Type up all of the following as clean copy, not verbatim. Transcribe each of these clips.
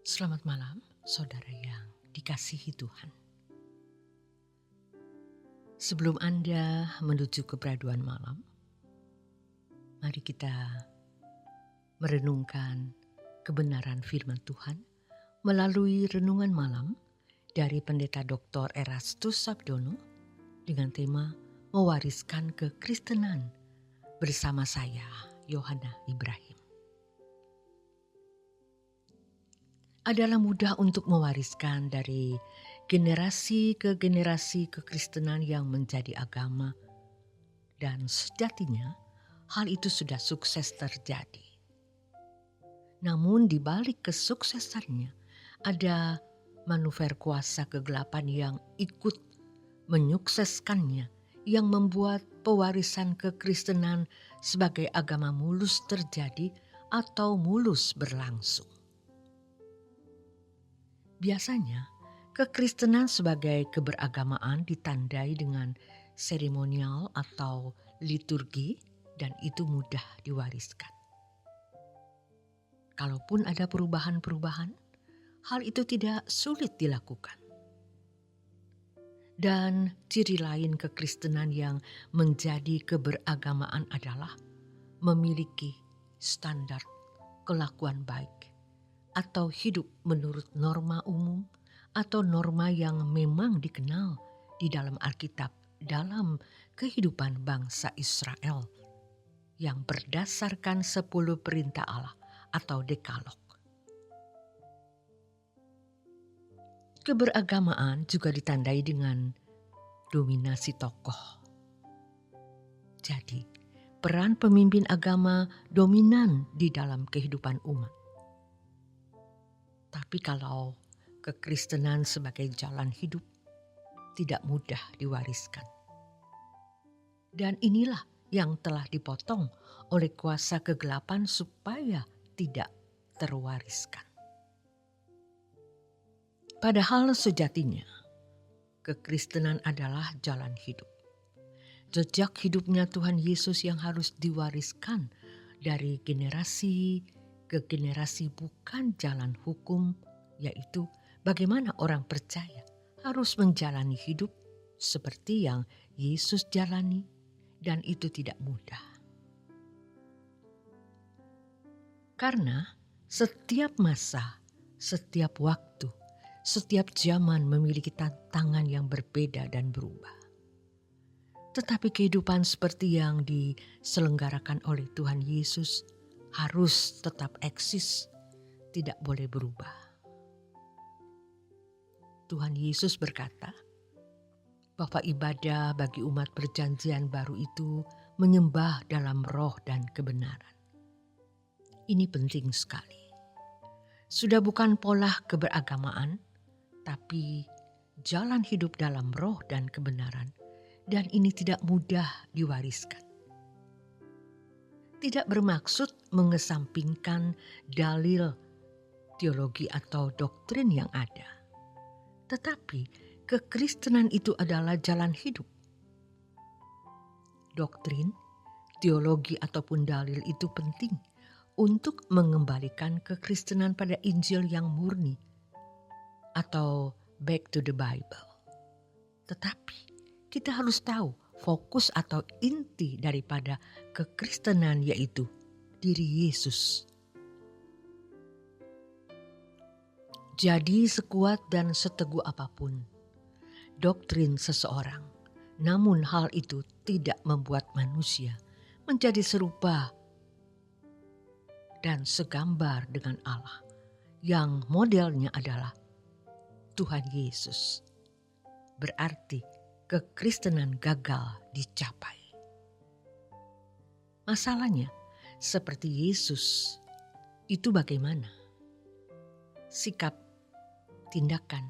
Selamat malam, saudara yang dikasihi Tuhan. Sebelum Anda menuju kebraduan malam, mari kita merenungkan kebenaran firman Tuhan melalui renungan malam dari Pendeta Dr. Erastus Sabdono dengan tema Mewariskan Kekristenan bersama saya, Yohana Ibrahim. Adalah mudah untuk mewariskan dari generasi ke generasi kekristenan yang menjadi agama, dan sejatinya hal itu sudah sukses terjadi. Namun di balik kesuksesannya ada manuver kuasa kegelapan yang ikut menyukseskannya, yang membuat pewarisan kekristenan sebagai agama mulus terjadi atau mulus berlangsung. Biasanya, kekristenan sebagai keberagamaan ditandai dengan seremonial atau liturgi, dan itu mudah diwariskan. Kalaupun ada perubahan-perubahan, hal itu tidak sulit dilakukan. Dan ciri lain kekristenan yang menjadi keberagamaan adalah memiliki standar kelakuan baik, atau hidup menurut norma umum atau norma yang memang dikenal di dalam Alkitab dalam kehidupan bangsa Israel yang berdasarkan 10 perintah Allah atau dekalog. Keberagamaan juga ditandai dengan dominasi tokoh. Jadi, peran pemimpin agama dominan di dalam kehidupan umat. Tapi kalau kekristenan sebagai jalan hidup tidak mudah diwariskan. Dan inilah yang telah dipotong oleh kuasa kegelapan supaya tidak terwariskan. Padahal sejatinya kekristenan adalah jalan hidup. Jejak hidupnya Tuhan Yesus yang harus diwariskan dari generasi ke generasi, bukan jalan hukum, yaitu bagaimana orang percaya harus menjalani hidup seperti yang Yesus jalani, dan itu tidak mudah. Karena setiap masa, setiap waktu, setiap zaman memiliki tantangan yang berbeda dan berubah. Tetapi kehidupan seperti yang diselenggarakan oleh Tuhan Yesus harus tetap eksis, tidak boleh berubah. Tuhan Yesus berkata bahwa ibadah bagi umat perjanjian baru itu menyembah dalam roh dan kebenaran. Ini penting sekali. Sudah bukan pola keberagamaan, tapi jalan hidup dalam roh dan kebenaran, dan ini tidak mudah diwariskan. Tidak bermaksud mengesampingkan dalil teologi atau doktrin yang ada. Tetapi kekristenan itu adalah jalan hidup. Doktrin, teologi ataupun dalil itu penting untuk mengembalikan kekristenan pada Injil yang murni atau back to the Bible. Tetapi kita harus tahu fokus atau inti daripada kekristenan, yaitu diri Yesus. Jadi sekuat dan seteguh apapun doktrin seseorang, namun hal itu tidak membuat manusia menjadi serupa dan segambar dengan Allah, yang modelnya adalah Tuhan Yesus. Berarti kekristenan gagal dicapai. Masalahnya, seperti Yesus, itu bagaimana? Sikap, tindakan,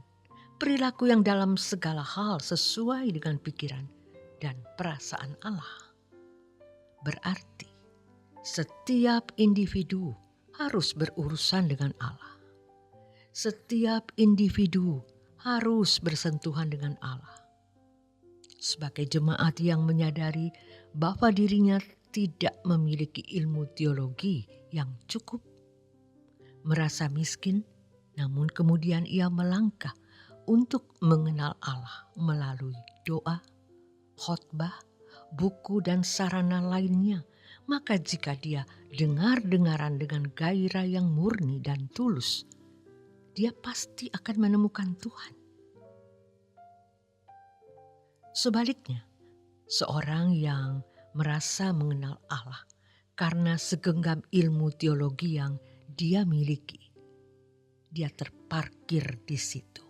perilaku yang dalam segala hal sesuai dengan pikiran dan perasaan Allah. Berarti, setiap individu harus berurusan dengan Allah. Setiap individu harus bersentuhan dengan Allah. Sebagai jemaat yang menyadari bahwa dirinya tidak memiliki ilmu teologi yang cukup, merasa miskin, Namun kemudian ia melangkah untuk mengenal Allah melalui doa, khotbah, buku dan sarana lainnya. Maka jika dia dengar-dengaran dengan gairah yang murni dan tulus, dia pasti akan menemukan Tuhan. Sebaliknya, seorang yang merasa mengenal Allah karena segenggam ilmu teologi yang dia miliki, dia terparkir di situ.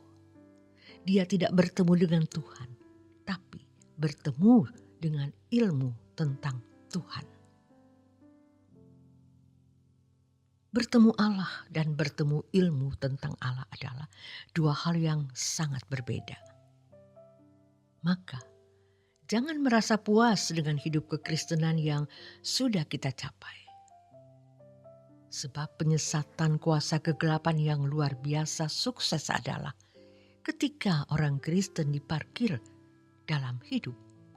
Dia tidak bertemu dengan Tuhan, tapi bertemu dengan ilmu tentang Tuhan. Bertemu Allah dan bertemu ilmu tentang Allah adalah dua hal yang sangat berbeda. Maka, jangan merasa puas dengan hidup kekristenan yang sudah kita capai. Sebab penyesatan kuasa kegelapan yang luar biasa sukses adalah ketika orang Kristen diparkir dalam hidup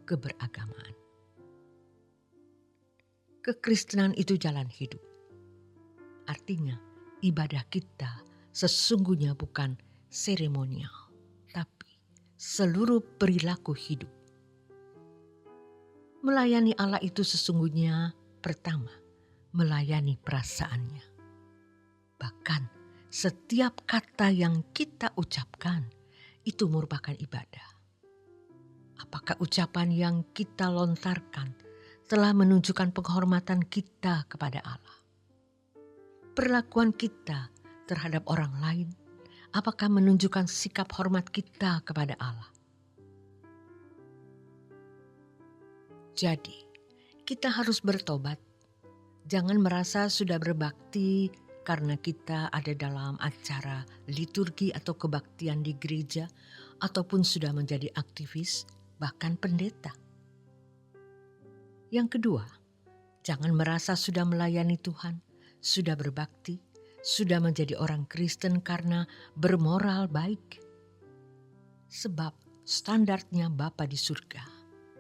keberagamaan. Kekristenan itu jalan hidup. Artinya, ibadah kita sesungguhnya bukan seremonial, tapi seluruh perilaku hidup. Melayani Allah itu sesungguhnya pertama, melayani perasaannya. Bahkan setiap kata yang kita ucapkan itu merupakan ibadah. Apakah ucapan yang kita lontarkan telah menunjukkan penghormatan kita kepada Allah? Perlakuan kita terhadap orang lain, apakah menunjukkan sikap hormat kita kepada Allah? Jadi, kita harus bertobat. Jangan merasa sudah berbakti karena kita ada dalam acara liturgi atau kebaktian di gereja, ataupun sudah menjadi aktivis, bahkan pendeta. Yang kedua, jangan merasa sudah melayani Tuhan, sudah berbakti, sudah menjadi orang Kristen karena bermoral baik. Sebab standarnya Bapa di surga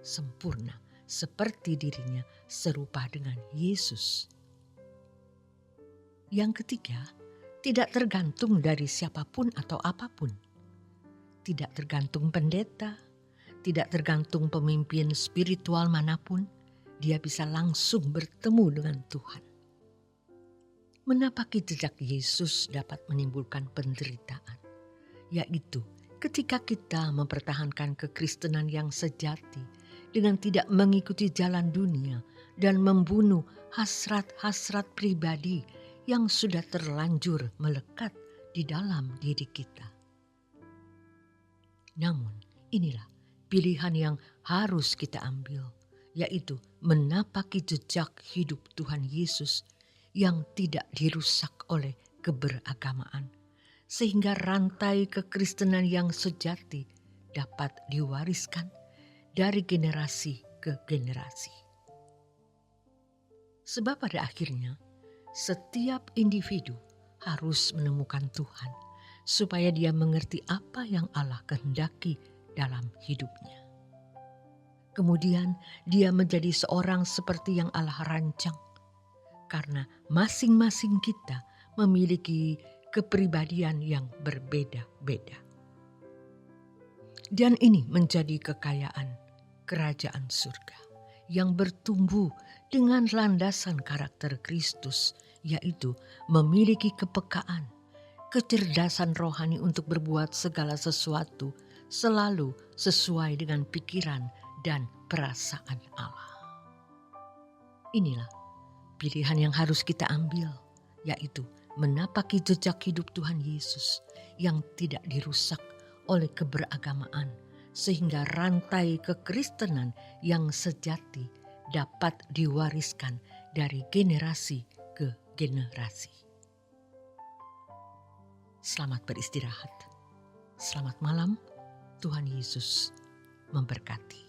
sempurna seperti dirinya serupa dengan Yesus. Yang ketiga, tidak tergantung dari siapapun atau apapun. Tidak tergantung pendeta, tidak tergantung pemimpin spiritual manapun, dia bisa langsung bertemu dengan Tuhan. Menapaki jejak Yesus dapat menimbulkan penderitaan, yaitu ketika kita mempertahankan kekristenan yang sejati dengan tidak mengikuti jalan dunia dan membunuh hasrat-hasrat pribadi yang sudah terlanjur melekat di dalam diri kita. Namun inilah pilihan yang harus kita ambil, yaitu menapaki jejak hidup Tuhan Yesus yang tidak dirusak oleh keberagamaan, sehingga rantai kekristenan yang sejati dapat diwariskan dari generasi ke generasi. Sebab pada akhirnya, setiap individu harus menemukan Tuhan, supaya dia mengerti apa yang Allah kehendaki dalam hidupnya. Kemudian dia menjadi seorang seperti yang Allah rancang, karena masing-masing kita memiliki kepribadian yang berbeda-beda. Dan ini menjadi kekayaan kerajaan surga yang bertumbuh dengan landasan karakter Kristus, yaitu memiliki kepekaan, kecerdasan rohani untuk berbuat segala sesuatu selalu sesuai dengan pikiran dan perasaan Allah. Inilah pilihan yang harus kita ambil, yaitu menapaki jejak hidup Tuhan Yesus yang tidak dirusak oleh keberagamaan, sehingga rantai kekristenan yang sejati dapat diwariskan dari generasi ke generasi. Selamat beristirahat. Selamat malam. Tuhan Yesus memberkati.